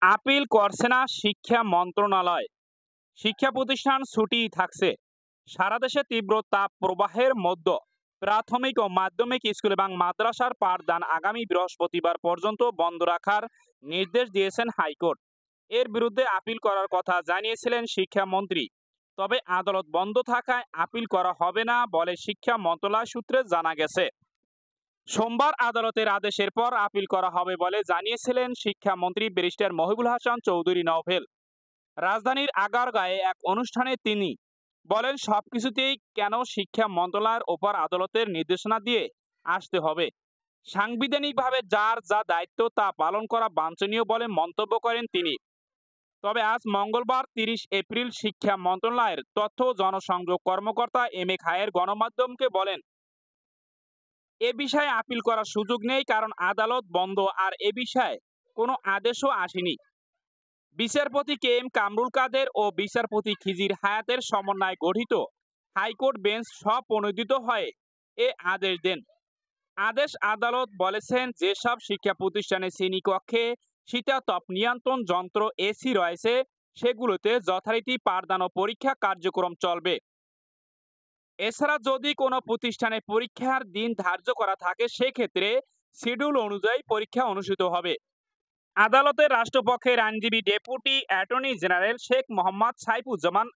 Appeal করছে না শিক্ষা মন্ত্রণালয়। শিক্ষা প্রতিষ্ঠান ছুটি থাকছে। সারা দেশে তীব্র তাপ প্রবাহের মধ্যে প্রাথমিক ও মাধ্যমিক স্কুল এবং মাদ্রাসার পাঠদান আগামী বৃহস্পতিবার পর্যন্ত বন্ধ রাখার নির্দেশ দিয়েছেন হাইকোর্ট। এর বিরুদ্ধে আপিল করার কথা জানিয়েছিলেন শিক্ষামন্ত্রী। তবে আদালত বন্ধ থাকায় আপিল করা হবে না বলে শিক্ষা মন্ত্রণালয় সূত্রে জানা গেছে। সোমবার আদালতের আদেশের পর আপিল করা হবে বলে জানিয়েছিলেন শিক্ষামন্ত্রী ব্যারিস্টার মহিবুল হাসান চৌধুরী নওফেল। রাজধানীর আগারগাঁয়ে এক অনুষ্ঠানে তিনি বলেন, সবকিছুতেই কেন শিক্ষা মন্ত্রণালয়ের ওপর আদালতের নির্দেশনা দিয়ে আসতে হবে। সাংবিধানিকভাবে যার যা দায়িত্ব তা পালন করা বাঞ্ছনীয় বলে মন্তব্য করেন তিনি। তবে আজ মঙ্গলবার ৩০ এপ্রিল শিক্ষা মন্ত্রণালয়ের তথ্য ও জনসংযোগ কর্মকর্তা এম এ খায়ের গণমাধ্যমকে বলেন, এ বিষয়ে আপিল করার সুযোগ নেই, কারণ আদালত বন্ধ আর এ বিষয়ে কোনো আদেশও আসেনি। বিচারপতি কে এম কামরুল কাদের ও বিচারপতি খিজির হায়াতের সমন্বয়ে গঠিত হাইকোর্ট বেঞ্চ স্বপ্রণোদিত হয়ে এ আদেশ দেন। আদেশ আদালত বলেছেন, যেসব শিক্ষা প্রতিষ্ঠানে শ্রেণীকক্ষে শীতাতপ নিয়ন্ত্রণ যন্ত্র এসি রয়েছে সেগুলোতে যথারীতি পাঠদান ও পরীক্ষা কার্যক্রম চলবে। এছাড়া যদি কোনো প্রতিষ্ঠানে পরীক্ষার দিন ধার্য করা থাকে সেক্ষেত্রে শিডিউল অনুযায়ী পরীক্ষা অনুষ্ঠিত হবে। আদালতের রাষ্ট্রপক্ষের আইনজীবী deputy attorney general Sheikh Mohammad Saifuzzaman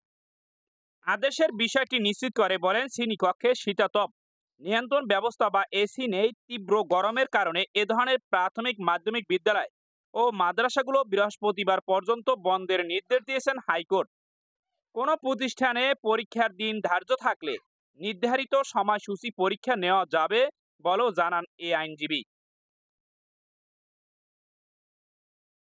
আদেশের বিষয়টি নিশ্চিত করে বলেন, শ্রেণীকক্ষে শীতাতপ নিয়ন্ত্রণ ব্যবস্থা বা এসি নেই। তীব্র গরমের কারণে এ ধরনের প্রাথমিক মাধ্যমিক বিদ্যালয় ও মাদ্রাসাগুলো বৃহস্পতিবার পর্যন্ত বন্ধের নির্দেশ দিয়েছেন হাইকোর্ট। কোনো প্রতিষ্ঠানে পরীক্ষার দিন ধার্য থাকলে নির্ধারিত সময়সূচি পরীক্ষা নেওয়া যাবে বলেও জানান এই আইনজীবী।